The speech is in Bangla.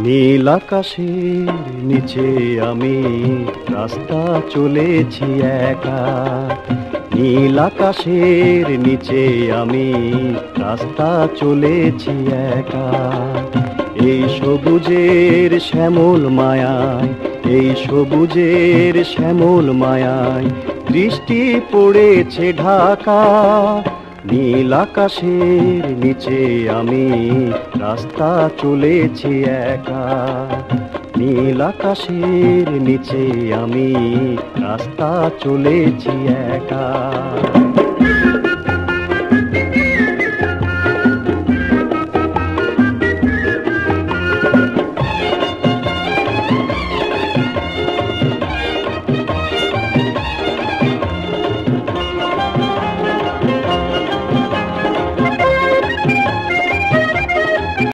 নীল আকাশের নিচে আমি রাস্তা চলেছি একা। নীল আকাশের নিচে আমি রাস্তা চলেছি একা। এই সবুজের শ্যামল মায়ায়, এই সবুজের শ্যামল মায়ায় দৃষ্টি পড়েছে ঢাকা। নীল আকাশের নিচে আমি রাস্তা চলেছি একা। নীল আকাশের নিচে আমি রাস্তা চলেছি একা।